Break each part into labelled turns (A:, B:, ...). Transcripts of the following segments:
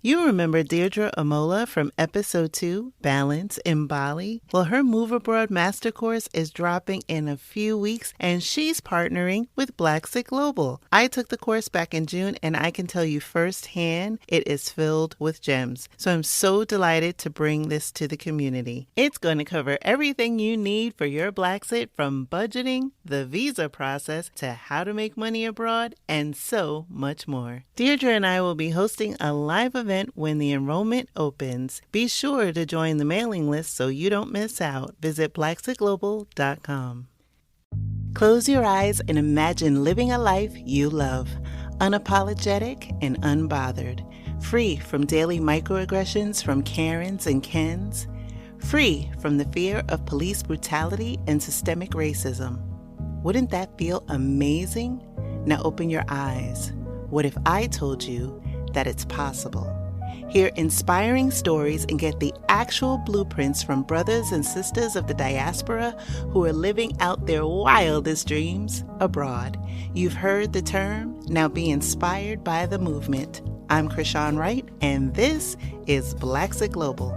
A: You remember Deirdre Amola from episode 2, Balance in Bali? Well, her Move Abroad Master Course is dropping in a few weeks, and she's partnering with Blaxit Global. I took the course back in June, and I can tell you firsthand, it is filled with gems. So I'm so delighted to bring this to the community. It's going to cover everything you need for your Blaxit, from budgeting, the visa process, to how to make money abroad, and so much more. Deirdre and I will be hosting a live event when the enrollment opens. Be sure to join the mailing list so you don't miss out. Visit blaxitglobal.com. Close your eyes and imagine living a life you love, unapologetic and unbothered, free from daily microaggressions from Karens and Kens, free from the fear of police brutality and systemic racism. Wouldn't that feel amazing? Now open your eyes. What if I told you that it's possible? Hear inspiring stories and get the actual blueprints from brothers and sisters of the diaspora who are living out their wildest dreams abroad. You've heard the term. Now be inspired by the movement. I'm Krishan Wright, and this is Blaxit Global.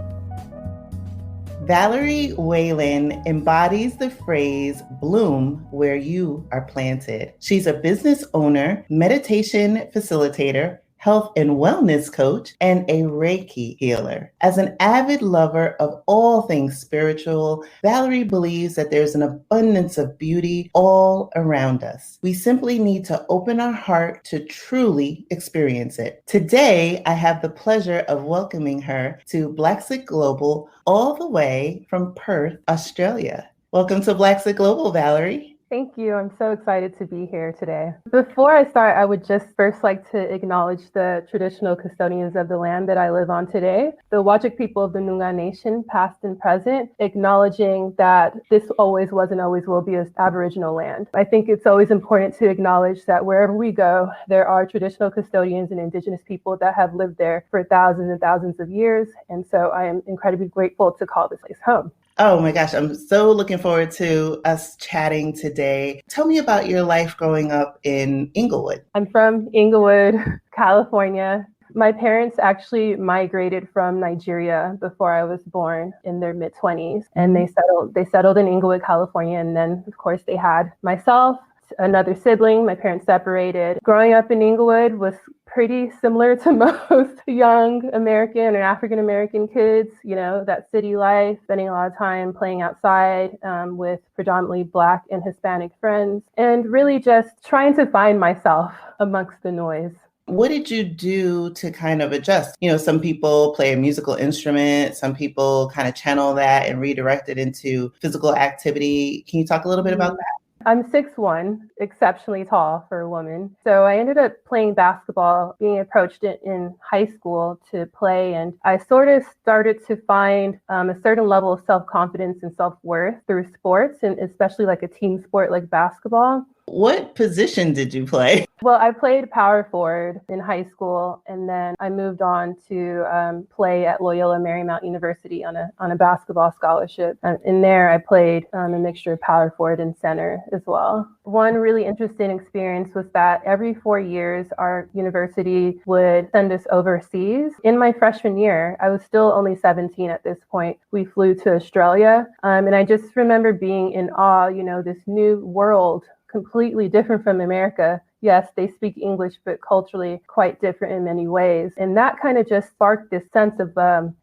A: Valerie Weyland embodies the phrase bloom where you are planted. She's a business owner, meditation facilitator, health and wellness coach, and a reiki healer. As an avid lover of all things spiritual, Valerie believes that there's an abundance of beauty all around us. We simply need to open our heart to truly experience it. Today, I have the pleasure of welcoming her to Blaxit Global all the way from Perth, Australia. Welcome to Blaxit Global, Valerie.
B: Thank you. I'm so excited to be here today. Before I start, I would just first like to acknowledge the traditional custodians of the land that I live on today, the Whadjuk people of the Noongar Nation, past and present, acknowledging that this always was and always will be an Aboriginal land. I think it's always important to acknowledge that wherever we go, there are traditional custodians and Indigenous people that have lived there for thousands and thousands of years. And so I am incredibly grateful to call this place home.
A: Oh my gosh, I'm so looking forward to us chatting today. Tell me about your life growing up in Inglewood.
B: I'm from Inglewood, California. My parents actually migrated from Nigeria before I was born in their mid-20s, and they settled in Inglewood, California, and then of course they had myself, another sibling. My parents separated. Growing up in Inglewood was pretty similar to most young American and African American kids, that city life, spending a lot of time playing outside with predominantly Black and Hispanic friends, and really just trying to find myself amongst the noise.
A: What did you do to kind of adjust? Some people play a musical instrument, some people kind of channel that and redirect it into physical activity. Can you talk a little bit about that?
B: I'm 6'1", exceptionally tall for a woman. So I ended up playing basketball, being approached in high school to play. And I sort of started to find a certain level of self-confidence and self-worth through sports, and especially like a team sport like basketball.
A: What position did you play?
B: Well, I played power forward in high school, and then I moved on to play at Loyola Marymount University on a basketball scholarship. In there, I played a mixture of power forward and center as well. One really interesting experience was that every 4 years, our university would send us overseas. In my freshman year, I was still only 17 at this point. We flew to Australia, and I just remember being in awe, this new world, completely different from America. Yes, they speak English, but culturally quite different in many ways. And that kind of just sparked this sense of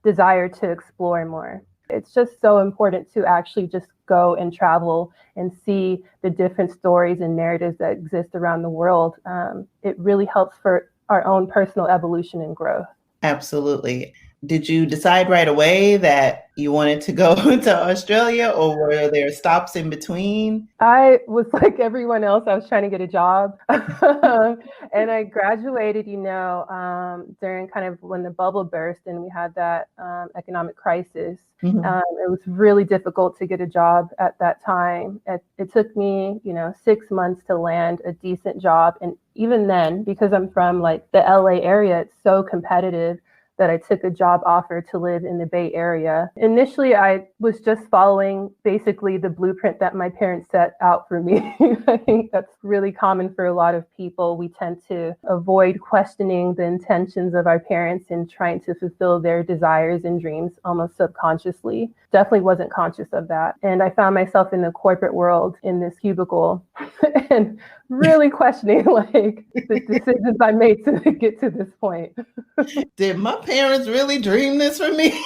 B: desire to explore more. It's just so important to actually just go and travel and see the different stories and narratives that exist around the world. It really helps for our own personal evolution and growth.
A: Absolutely. Did you decide right away that you wanted to go to Australia, or were there stops in between?
B: I was like everyone else. I was trying to get a job. And I graduated, during kind of when the bubble burst and we had that economic crisis. Mm-hmm. It was really difficult to get a job at that time. It took me, 6 months to land a decent job. And even then, because I'm from like the LA area, it's so competitive. that I took a job offer to live in the Bay Area. Initially, I was just following basically the blueprint that my parents set out for me. I think that's really common for a lot of people. We tend to avoid questioning the intentions of our parents and trying to fulfill their desires and dreams almost subconsciously. Definitely wasn't conscious of that. And I found myself in the corporate world in this cubicle and really questioning like the decisions I made to get to this point.
A: Did my parents really dream this for me?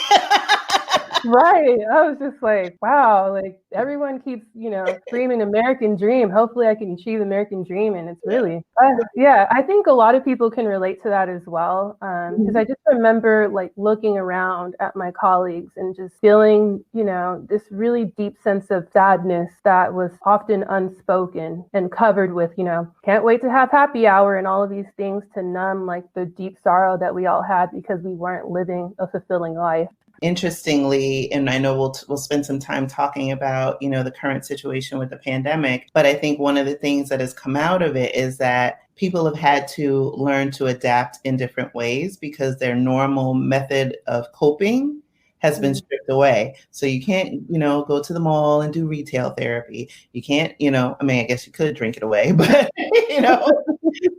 B: Right. I was just like, wow, like everyone keeps, dreaming American dream. Hopefully I can achieve American dream. And it's really, I think a lot of people can relate to that as well. Because I just remember like looking around at my colleagues and just feeling, this really deep sense of sadness that was often unspoken and covered with, can't wait to have happy hour and all of these things to numb like the deep sorrow that we all had because we weren't living a fulfilling life.
A: Interestingly, and I know we'll spend some time talking about, the current situation with the pandemic, but I think one of the things that has come out of it is that people have had to learn to adapt in different ways because their normal method of coping has been stripped away. So you can't, go to the mall and do retail therapy. You can't, I guess you could drink it away, but,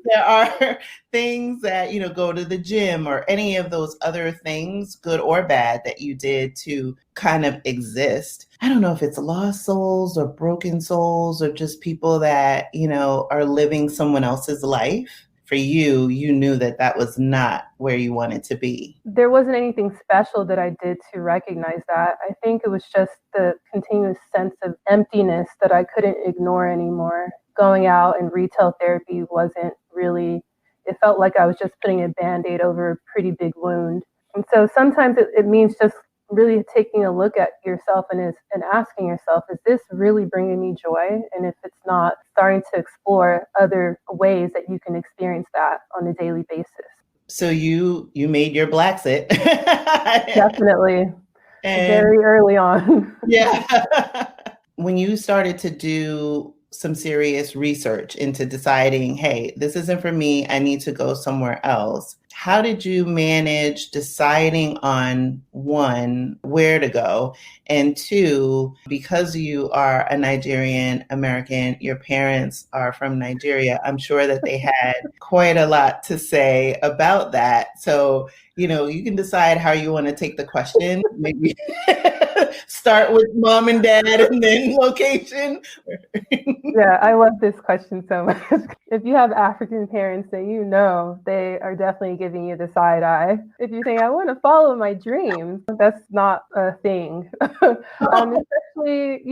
A: there are things that, go to the gym or any of those other things, good or bad, that you did to kind of exist. I don't know if it's lost souls or broken souls or just people that, are living someone else's life. For you, you knew that that was not where you wanted to be.
B: There wasn't anything special that I did to recognize that. I think it was just the continuous sense of emptiness that I couldn't ignore anymore. Going out and retail therapy wasn't really, it felt like I was just putting a Band-Aid over a pretty big wound. And so sometimes it means just really taking a look at yourself and asking yourself, is this really bringing me joy? And if it's not, starting to explore other ways that you can experience that on a daily basis.
A: So you made your Blaxit.
B: Definitely. And very early on.
A: Yeah. When you started to do some serious research into deciding, hey, this isn't for me, I need to go somewhere else. How did you manage deciding on one, where to go, and two, because you are a Nigerian-American, your parents are from Nigeria, I'm sure that they had quite a lot to say about that. So, you can decide how you want to take the question. Maybe start with mom and dad and then location.
B: Yeah, I love this question so much. If you have African parents, then they are definitely giving you the side eye. If you think, I want to follow my dreams, that's not a thing. Especially,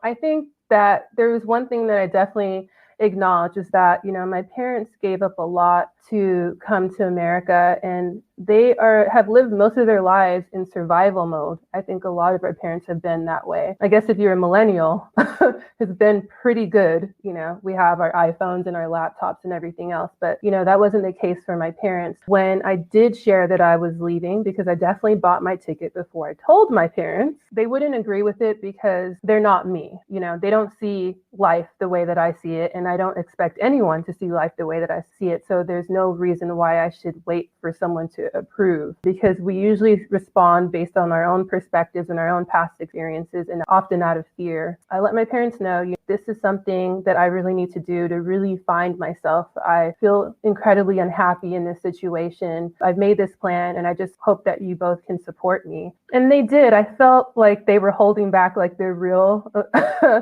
B: I think that there was one thing that I definitely acknowledge is that, my parents gave up a lot to come to America, and they have lived most of their lives in survival mode. I think a lot of our parents have been that way. I guess if you're a millennial, it's been pretty good. We have our iPhones and our laptops and everything else, but that wasn't the case for my parents. When I did share that I was leaving, because I definitely bought my ticket before I told my parents, they wouldn't agree with it because they're not me. They don't see life the way that I see it, and I don't expect anyone to see life the way that I see it. So there's no reason why I should wait for someone to approve, because we usually respond based on our own perspectives and our own past experiences, and often out of fear. I let my parents know, this is something that I really need to do to really find myself. I feel incredibly unhappy in this situation. I've made this plan, and I just hope that you both can support me. And they did. I felt like they were holding back like their real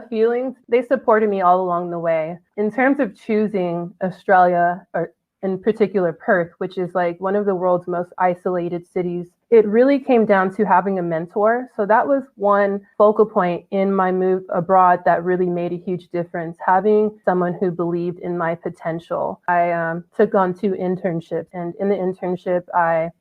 B: feelings. They supported me all along the way. In terms of choosing Australia, or in particular Perth, which is like one of the world's most isolated cities, it really came down to having a mentor. So that was one focal point in my move abroad that really made a huge difference, having someone who believed in my potential. I took on 2 internships, and in the internship, I,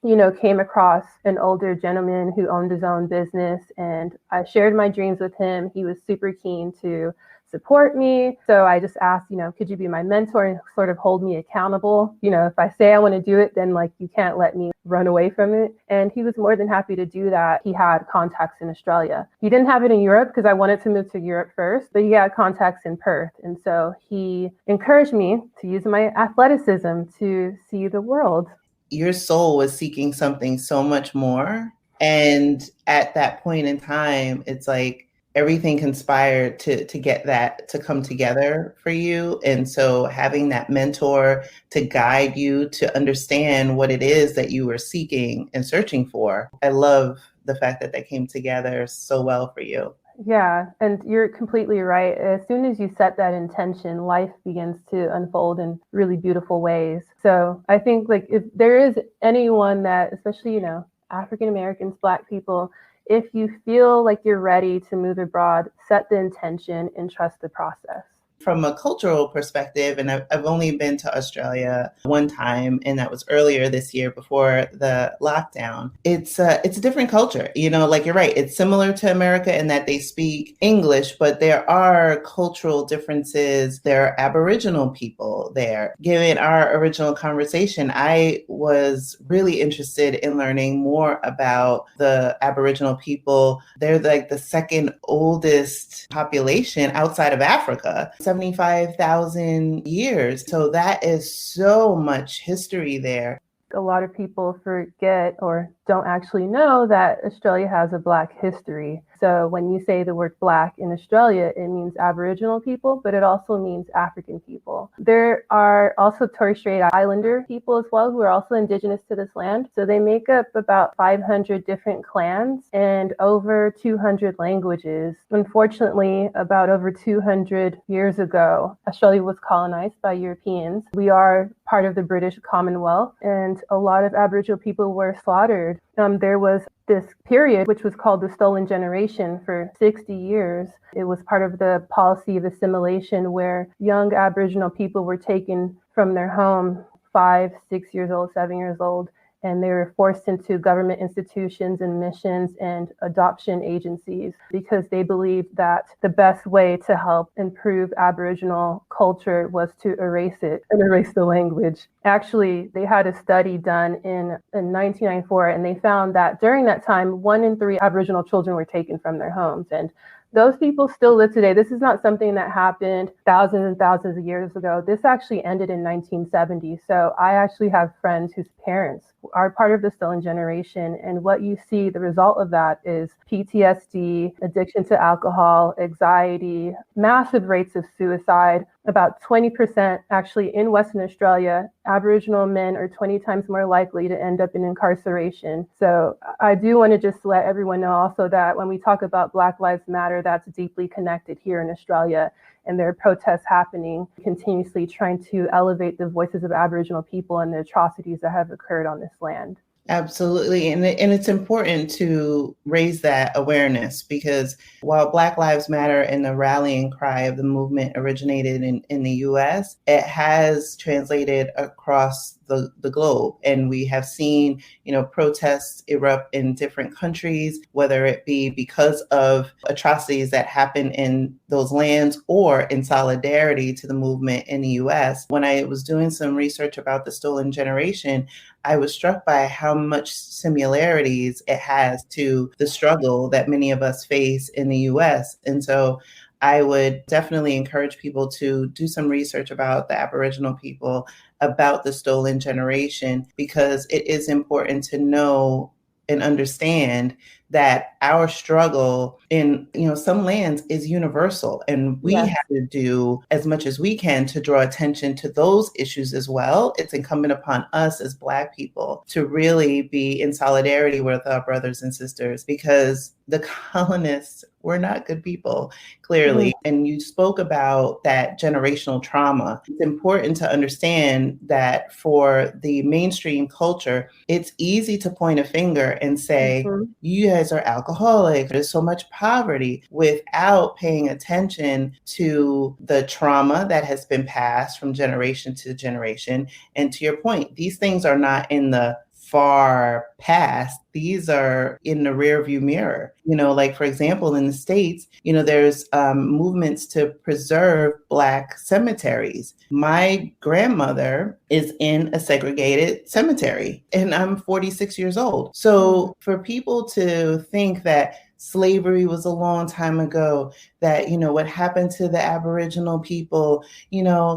B: came across an older gentleman who owned his own business, and I shared my dreams with him. He was super keen to support me. So I just asked, could you be my mentor and sort of hold me accountable? If I say I want to do it, then you can't let me run away from it. And he was more than happy to do that. He had contacts in Australia. He didn't have it in Europe because I wanted to move to Europe first, but he had contacts in Perth. And so he encouraged me to use my athleticism to see the world.
A: your soul was seeking something so much more. And at that point in time, it's like everything conspired to get that to come together for you. And so having that mentor to guide you to understand what it is that you were seeking and searching for, I love the fact that they came together so well for you.
B: Yeah, and you're completely right. As soon as you set that intention, life begins to unfold in really beautiful ways. So I think like if there is anyone that, especially, African Americans, Black people, if you feel like you're ready to move abroad, set the intention and trust the process.
A: From a cultural perspective, and I've only been to Australia one time, and that was earlier this year before the lockdown. It's a different culture. Like you're right. It's similar to America in that they speak English, but there are cultural differences. There are Aboriginal people there. Given our original conversation, I was really interested in learning more about the Aboriginal people. They're like the second oldest population outside of Africa. 75,000 years. So that is so much history there.
B: A lot of people forget or don't actually know that Australia has a Black history. So when you say the word Black in Australia, it means Aboriginal people, but it also means African people. There are also Torres Strait Islander people as well who are also indigenous to this land. So they make up about 500 different clans and over 200 languages. Unfortunately, about over 200 years ago, Australia was colonized by Europeans. We are part of the British Commonwealth, and a lot of Aboriginal people were slaughtered. There was this period, which was called the Stolen Generation, for 60 years. It was part of the policy of assimilation where young Aboriginal people were taken from their home, 5, 6 years old, 7 years old, and they were forced into government institutions and missions and adoption agencies because they believed that the best way to help improve Aboriginal culture was to erase it and erase the language. Actually, they had a study done in 1994, and they found that during that time, 1 in 3 Aboriginal children were taken from their homes. And those people still live today. This is not something that happened thousands and thousands of years ago. This actually ended in 1970. So I actually have friends whose parents are part of the Stolen Generation. And what you see, the result of that is PTSD, addiction to alcohol, anxiety, massive rates of suicide. About 20% actually in Western Australia, Aboriginal men are 20 times more likely to end up in incarceration. So I do want to just let everyone know also that when we talk about Black Lives Matter, that's deeply connected here in Australia. And there are protests happening continuously trying to elevate the voices of Aboriginal people and the atrocities that have occurred on this land.
A: Absolutely. And it's important to raise that awareness because while Black Lives Matter and the rallying cry of the movement originated in the US, it has translated across the globe. And we have seen, protests erupt in different countries, whether it be because of atrocities that happen in those lands or in solidarity to the movement in the US. When I was doing some research about the Stolen Generation, I was struck by how much similarities it has to the struggle that many of us face in the US. And so I would definitely encourage people to do some research about the Aboriginal people, about the Stolen Generation, because it is important to know and understand that our struggle in some lands is universal, and we have to do as much as we can to draw attention to those issues as well. It's incumbent upon us as Black people to really be in solidarity with our brothers and sisters, because the colonists were not good people, clearly. Mm-hmm. And you spoke about that generational trauma. It's important to understand that for the mainstream culture, it's easy to point a finger and say, you guys are alcoholic, there's so much poverty, without paying attention to the trauma that has been passed from generation to generation. And to your point, these things are not in the far past. These are in the rearview mirror. Like, for example, in the States, there's movements to preserve Black cemeteries. My grandmother is in a segregated cemetery, and I'm 46 years old. So for people to think that slavery was a long time ago, that, what happened to the Aboriginal people,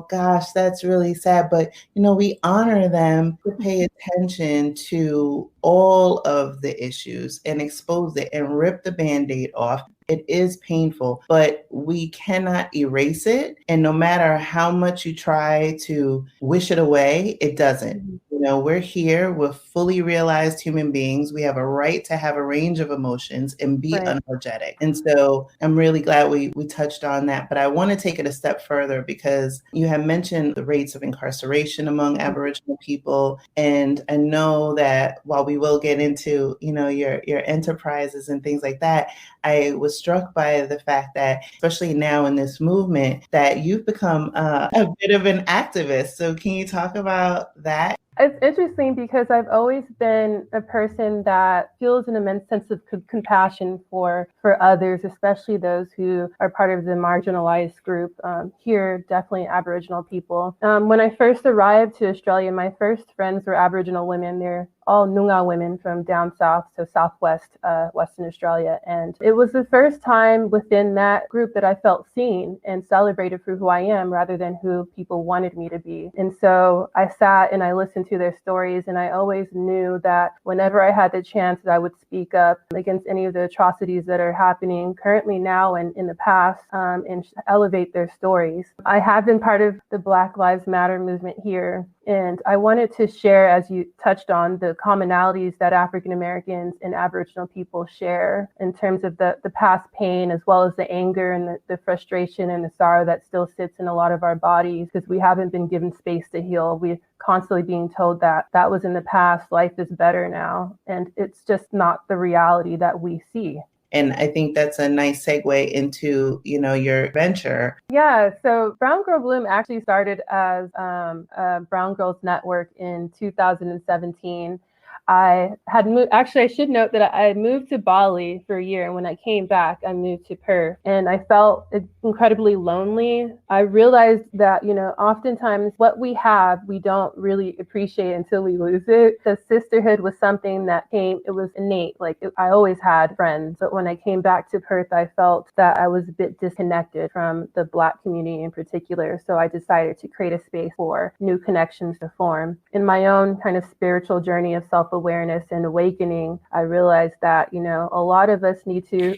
A: gosh, that's really sad. But, we honor them to pay attention to all of the issues and expose it and rip the Band-Aid off. It is painful, but we cannot erase it. And no matter how much you try to wish it away, it doesn't. We're here. We're fully realized human beings. We have a right to have a range of emotions and be unapologetic. And so I'm really glad we touched on that. But I want to take it a step further, because you have mentioned the rates of incarceration among Aboriginal people. And I know that while we will get into, your enterprises and things like that, I was struck by the fact that, especially now in this movement, that you've become a bit of an activist. So can you talk about that?
B: It's interesting because I've always been a person that feels an immense sense of compassion for others, especially those who are part of the marginalized group. Here, definitely Aboriginal people. When I first arrived to Australia, my first friends were Aboriginal women. They're all Noongar women from down south, so southwest, Western Australia. And it was the first time within that group that I felt seen and celebrated for who I am rather than who people wanted me to be. And so I sat and I listened to their stories, and I always knew that whenever I had the chance that I would speak up against any of the atrocities that are happening currently now and in the past, and elevate their stories. I have been part of the Black Lives Matter movement here, and I wanted to share, as you touched on, the commonalities that African Americans and Aboriginal people share in terms of the past pain, as well as the anger and the frustration and the sorrow that still sits in a lot of our bodies, because we haven't been given space to heal. We're constantly being told that was in the past, life is better now. And it's just not the reality that we see.
A: And I think that's a nice segue into, your venture.
B: Yeah, so Brown Girl Bloom actually started as a Brown Girls Network in 2017. I had moved, actually, I should note that I had moved to Bali for a year. And when I came back, I moved to Perth, and I felt incredibly lonely. I realized that, oftentimes what we have, we don't really appreciate until we lose it. The sisterhood was something that it was innate. I always had friends, but when I came back to Perth, I felt that I was a bit disconnected from the Black community in particular. So I decided to create a space for new connections to form. In my own kind of spiritual journey of self-awareness and awakening, I realized that, a lot of us need to,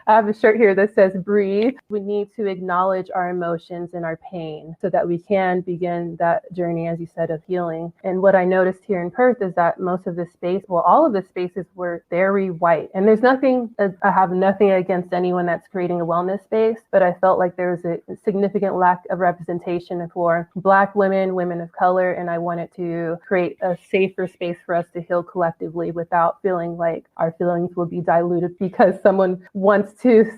B: I have a shirt here that says breathe. We need to acknowledge our emotions and our pain so that we can begin that journey, as you said, of healing. And what I noticed here in Perth is that most of the space, all of the spaces were very white. And there's nothing, I have nothing against anyone that's creating a wellness space, but I felt like there was a significant lack of representation for Black women, women of color, and I wanted to create a safer space for us to heal collectively without feeling like our feelings will be diluted because someone wants to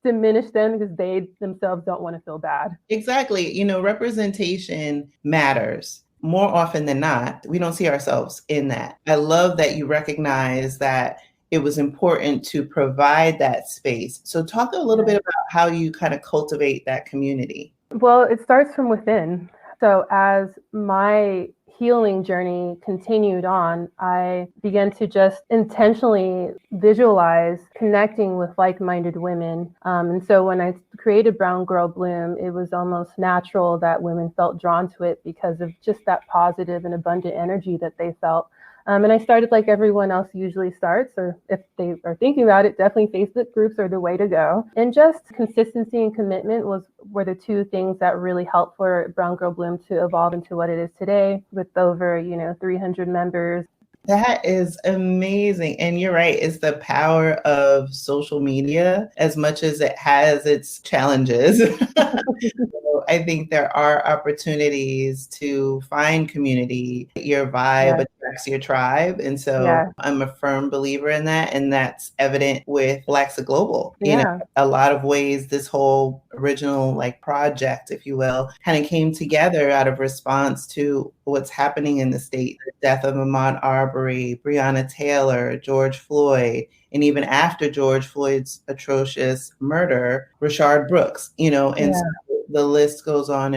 B: diminish them because they themselves don't want to feel bad.
A: Exactly. Representation matters. More often than not, we don't see ourselves in that. I love that you recognize that it was important to provide that space. So talk a little bit about how you kind of cultivate that community.
B: Well, it starts from within. So as my healing journey continued on, I began to just intentionally visualize connecting with like-minded women. And so when I created Brown Girl Bloom, it was almost natural that women felt drawn to it because of just that positive and abundant energy that they felt. And I started like everyone else usually starts, or if they are thinking about it, definitely Facebook groups are the way to go. And just consistency and commitment were the two things that really helped for Brown Girl Bloom to evolve into what it is today, with over 300 members.
A: That is amazing. And you're right, it's the power of social media as much as it has its challenges. So I think there are opportunities to find community. Your vibe attracts your tribe. And so I'm a firm believer in that. And that's evident with Blaxit Global. A lot of ways this whole original project, if you will, kind of came together out of response to what's happening in the state, the death of Ahmaud Arbery, Breonna Taylor, George Floyd, and even after George Floyd's atrocious murder, Rayshard Brooks, and so the list goes on,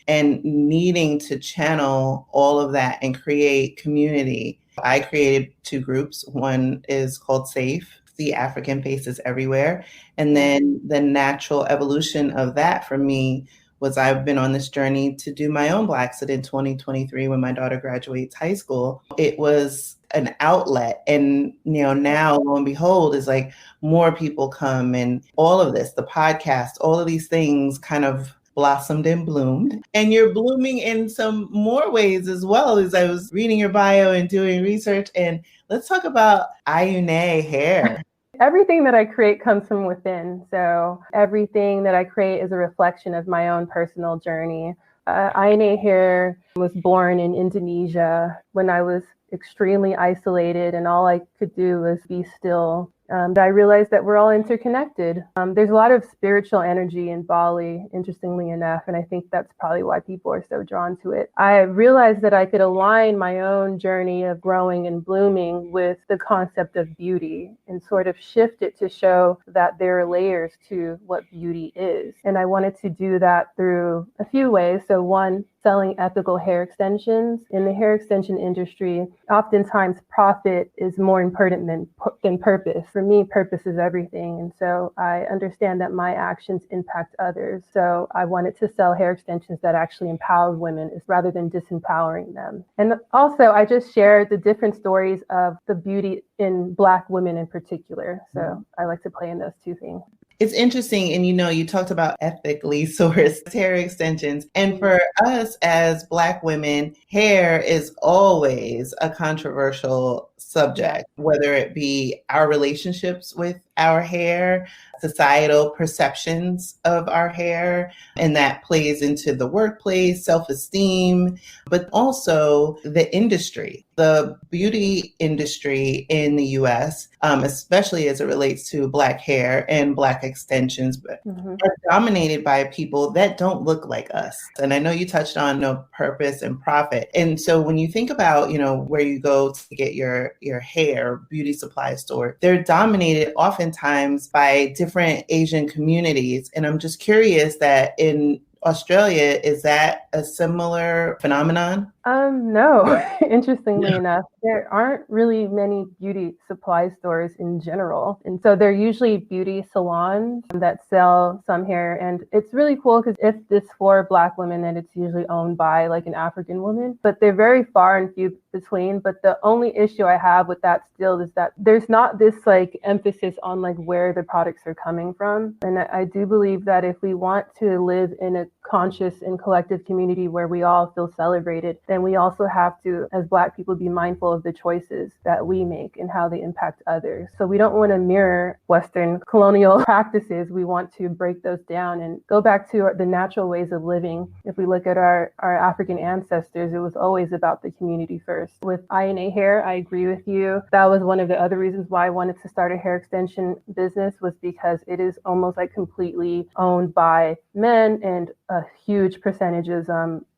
A: and needing to channel all of that and create community. I created two groups. One is called SAFE, see African faces everywhere. And then the natural evolution of that for me was I've been on this journey to do my own Blaxit in 2023 when my daughter graduates high school. It was an outlet. And, now lo and behold, is like more people come and all of this, the podcast, all of these things kind of blossomed and bloomed. And you're blooming in some more ways as well. As I was reading your bio and doing research. And let's talk about Ayune Hair.
B: Everything that I create comes from within. So everything that I create is a reflection of my own personal journey. Ayune Hair was born in Indonesia when I was extremely isolated and all I could do was be still. I realized that we're all interconnected. There's a lot of spiritual energy in Bali, interestingly enough, and I think that's probably why people are so drawn to it. I realized that I could align my own journey of growing and blooming with the concept of beauty and sort of shift it to show that there are layers to what beauty is. And I wanted to do that through a few ways. So one, selling ethical hair extensions. In the hair extension industry, oftentimes profit is more important than purpose. For me, purpose is everything. And so I understand that my actions impact others. So I wanted to sell hair extensions that actually empowered women rather than disempowering them. And also, I just shared the different stories of the beauty in Black women in particular. So I like to play in those two things.
A: It's interesting. And, you talked about ethically sourced hair extensions. And for us as Black women, hair is always a controversial subject, whether it be our relationships with our hair, societal perceptions of our hair, and that plays into the workplace, self-esteem, but also the industry. The beauty industry in the US, especially as it relates to Black hair and Black extensions, are dominated by people that don't look like us. And I know you touched on purpose and profit. And so when you think about, where you go to get your hair, beauty supply store, they're dominated oftentimes by different Asian communities. And I'm just curious that in Australia, is that a similar phenomenon?
B: No, interestingly enough, there aren't really many beauty supply stores in general. And so they're usually beauty salons that sell some hair. And it's really cool because if it's for Black women, then it's usually owned by like an African woman, but they're very far and few between. But the only issue I have with that still is that there's not this like emphasis on like where the products are coming from. And I do believe that if we want to live in a conscious and collective community where we all feel celebrated, then we also have to, as Black people, be mindful of the choices that we make and how they impact others. So we don't want to mirror Western colonial practices. We want to break those down and go back to the natural ways of living. If we look at our African ancestors, it was always about the community first. With Ayune Hair, I agree with you. That was one of the other reasons why I wanted to start a hair extension business, was because it is almost like completely owned by men, and a huge percentage is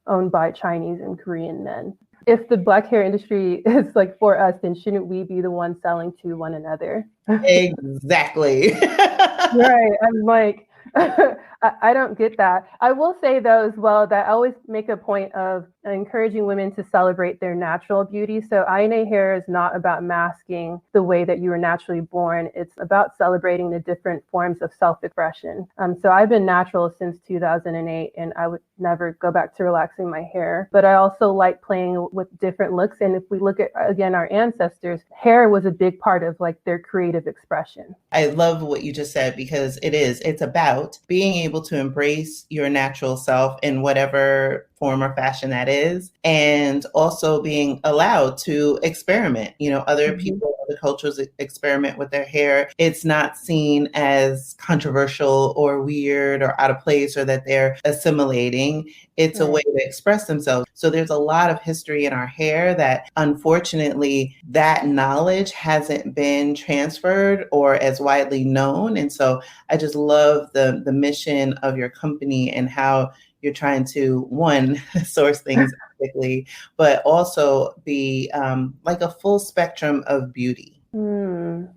B: owned by Chinese and Korean men. If the Black hair industry is like for us, then shouldn't we be the ones selling to one another?
A: Exactly.
B: Right. I'm like, I don't get that. I will say though as well that I always make a point of encouraging women to celebrate their natural beauty. So Ayune Hair is not about masking the way that you were naturally born. It's about celebrating the different forms of self-expression. So I've been natural since 2008, and I would never go back to relaxing my hair. But I also like playing with different looks. And if we look at, again, our ancestors, hair was a big part of like their creative expression.
A: I love what you just said, because it's about being able to embrace your natural self in whatever form or fashion that is, and also being allowed to experiment. Other people, other cultures experiment with their hair. It's not seen as controversial or weird or out of place, or that they're assimilating. It's a way to express themselves. So there's a lot of history in our hair that, unfortunately, that knowledge hasn't been transferred or as widely known. And so I just love the mission of your company and how you're trying to, one, source things ethically, but also be like a full spectrum of beauty.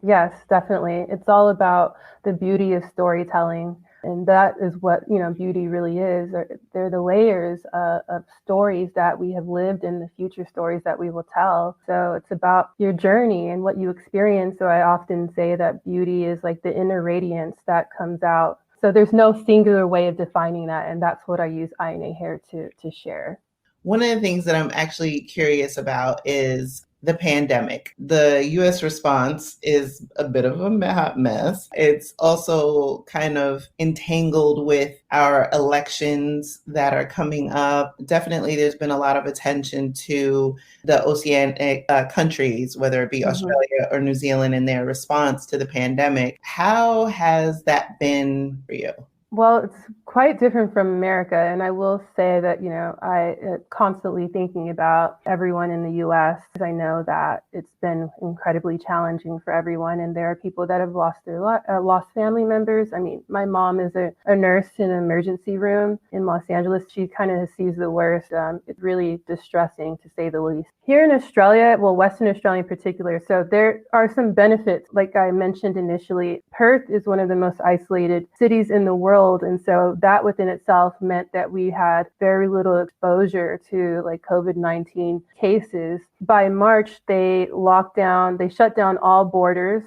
B: Yes, definitely. It's all about the beauty of storytelling. And that is what, beauty really is. They're the layers of stories that we have lived and the future stories that we will tell. So it's about your journey and what you experience. So I often say that beauty is like the inner radiance that comes out. So there's no singular way of defining that. And that's what I use Ayune Hair to share.
A: One of the things that I'm actually curious about is the pandemic. The US response is a bit of a hot mess. It's also kind of entangled with our elections that are coming up. Definitely, there's been a lot of attention to the oceanic countries, whether it be Australia or New Zealand, in their response to the pandemic. How has that been for you?
B: Well, it's quite different from America. And I will say that, I constantly thinking about everyone in the US. I know that it's been incredibly challenging for everyone. And there are people that have lost lost family members. I mean, my mom is a nurse in an emergency room in Los Angeles. She kind of sees the worst. It's really distressing, to say the least. Here in Australia, well, Western Australia in particular, so there are some benefits. Like I mentioned initially, Perth is one of the most isolated cities in the world. And so that within itself meant that we had very little exposure to like COVID-19 cases. By March, they shut down all borders.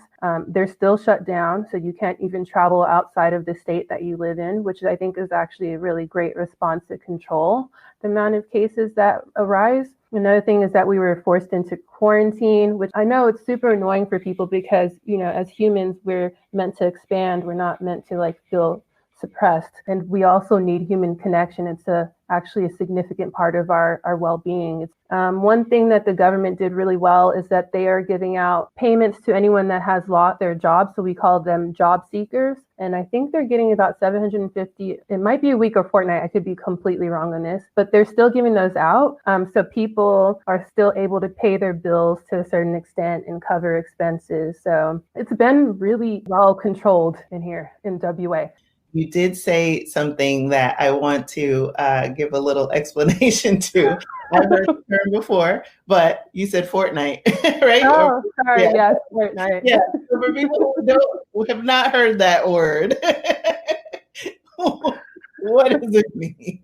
B: They're still shut down, so you can't even travel outside of the state that you live in, which I think is actually a really great response to control the amount of cases that arise. Another thing is that we were forced into quarantine, which I know it's super annoying for people because, as humans, we're meant to expand. We're not meant to feel suppressed. And we also need human connection. It's actually a significant part of our well-being. It's one thing that the government did really well is that they are giving out payments to anyone that has lost their job. So we call them job seekers. And I think they're getting about 750. It might be a week or fortnight. I could be completely wrong on this, but they're still giving those out. So people are still able to pay their bills to a certain extent and cover expenses. So it's been really well controlled in here in WA.
A: You did say something that I want to give a little explanation to. I've heard the term before, but you said fortnight, right?
B: Oh, sorry. Yeah. Yes, fortnight.
A: Yeah. So for people who have not heard that word, what does it mean?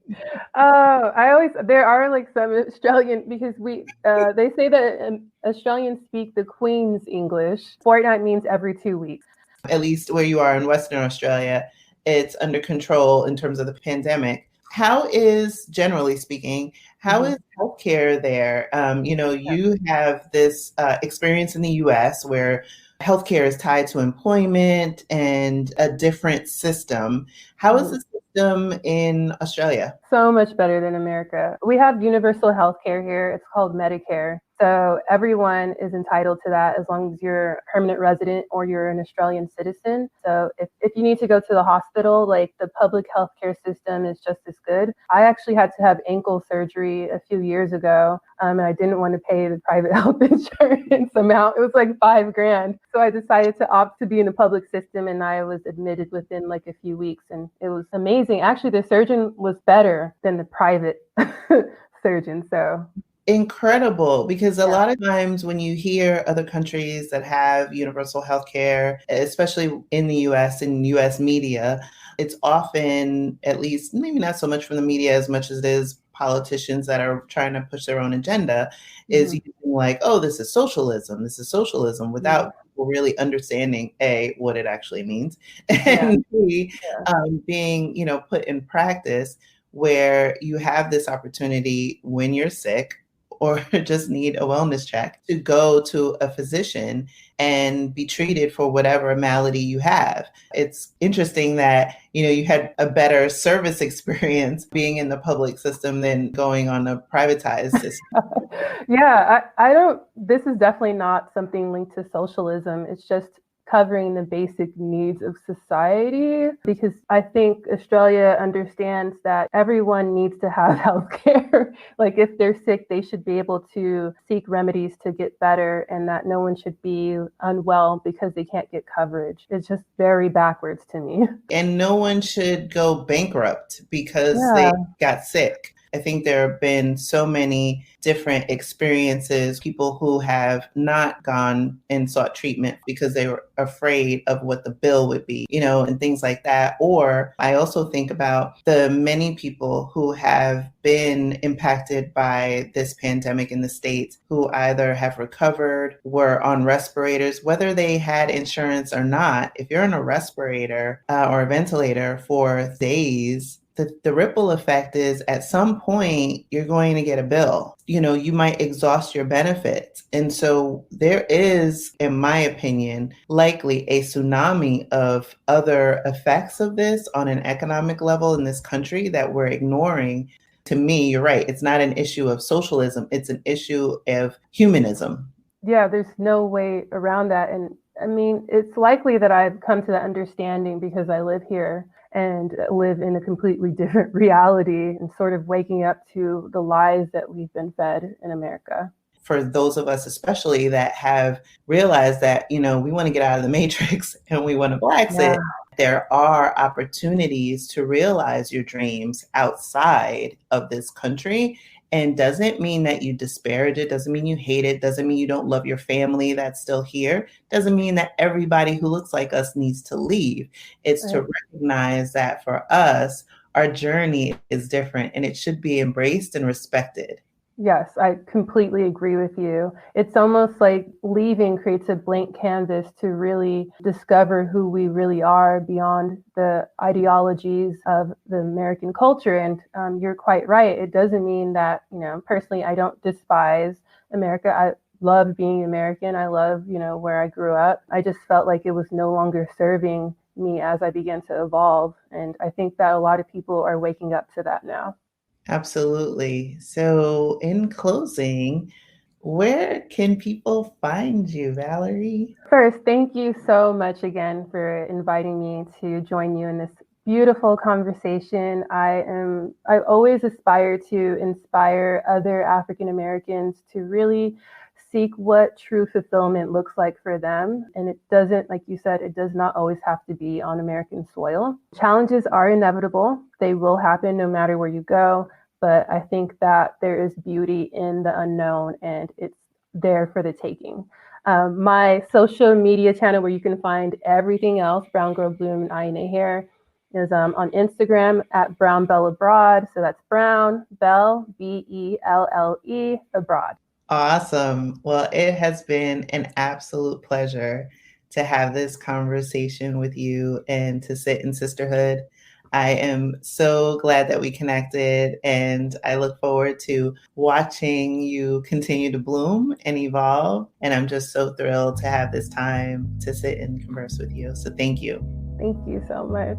B: There are some Australian, because they say that Australians speak the Queen's English. Fortnight means every 2 weeks.
A: At least where you are in Western Australia, it's under control in terms of the pandemic. How is, generally speaking, how is healthcare there? You have this experience in the US where healthcare is tied to employment and a different system. How is the system in Australia?
B: So much better than America. We have universal healthcare here. It's called Medicare. So everyone is entitled to that as long as you're a permanent resident or you're an Australian citizen. So if you need to go to the hospital, the public healthcare system is just as good. I actually had to have ankle surgery a few years ago, and I didn't want to pay the private health insurance amount. It was like $5,000. So I decided to opt to be in the public system, and I was admitted within a few weeks, and it was amazing. Actually, the surgeon was better than the private surgeon. So
A: incredible, because a lot of times when you hear other countries that have universal health care, especially in the US and US media, it's often, at least maybe not so much from the media as much as it is politicians that are trying to push their own agenda, is using oh, this is socialism, without people really understanding A, what it actually means, and B, being put in practice, where you have this opportunity when you're sick or just need a wellness check to go to a physician and be treated for whatever malady you have. It's interesting that, you had a better service experience being in the public system than going on a privatized system.
B: This is definitely not something linked to socialism. It's just covering the basic needs of society, because I think Australia understands that everyone needs to have healthcare. If they're sick, they should be able to seek remedies to get better, and that no one should be unwell because they can't get coverage. It's just very backwards to me.
A: And no one should go bankrupt because they got sick. I think there have been so many different experiences, people who have not gone and sought treatment because they were afraid of what the bill would be, and things like that. Or I also think about the many people who have been impacted by this pandemic in the States who either have recovered, were on respirators, whether they had insurance or not. If you're on a respirator or a ventilator for days, the ripple effect is at some point you're going to get a bill. You might exhaust your benefits. And so there is, in my opinion, likely a tsunami of other effects of this on an economic level in this country that we're ignoring. To me, you're right. It's not an issue of socialism. It's an issue of humanism.
B: Yeah, there's no way around that. And I mean, it's likely that I've come to that understanding because I live here and live in a completely different reality and sort of waking up to the lies that we've been fed in America.
A: For those of us especially that have realized that, we want to get out of the matrix and we want to Blaxit, there are opportunities to realize your dreams outside of this country. And doesn't mean that you disparage it, doesn't mean you hate it, doesn't mean you don't love your family that's still here, doesn't mean that everybody who looks like us needs to leave. It's to recognize that for us, our journey is different and it should be embraced and respected.
B: Yes, I completely agree with you. It's almost like leaving creates a blank canvas to really discover who we really are beyond the ideologies of the American culture. And you're quite right. It doesn't mean that, personally, I don't despise America. I love being American. I love, where I grew up. I just felt like it was no longer serving me as I began to evolve. And I think that a lot of people are waking up to that now.
A: Absolutely. So in closing, where can people find you, Valerie?
B: First, thank you so much again for inviting me to join you in this beautiful conversation. I always aspire to inspire other African Americans to really seek what true fulfillment looks like for them. And it doesn't, like you said, it does not always have to be on American soil. Challenges are inevitable. They will happen no matter where you go. But I think that there is beauty in the unknown and it's there for the taking. My social media channel where you can find everything else, Brown Girl Bloom and Ayune Hair, is on Instagram at Brown Belle Abroad. So that's Brown Belle, Belle, Abroad.
A: Awesome. Well, it has been an absolute pleasure to have this conversation with you and to sit in sisterhood. I am so glad that we connected, and I look forward to watching you continue to bloom and evolve. And I'm just so thrilled to have this time to sit and converse with you. So thank you.
B: Thank you so much.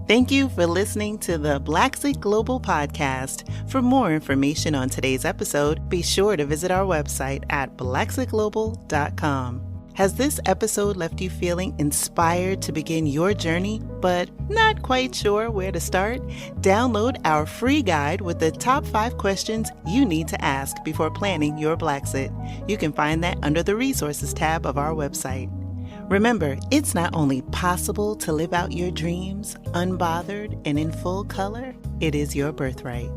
A: Thank you for listening to the Blaxit Global Podcast. For more information on today's episode, be sure to visit our website at blaxitglobal.com. Has this episode left you feeling inspired to begin your journey, but not quite sure where to start? Download our free guide with the top 5 questions you need to ask before planning your Blaxit. You can find that under the resources tab of our website. Remember, it's not only possible to live out your dreams unbothered and in full color, it is your birthright.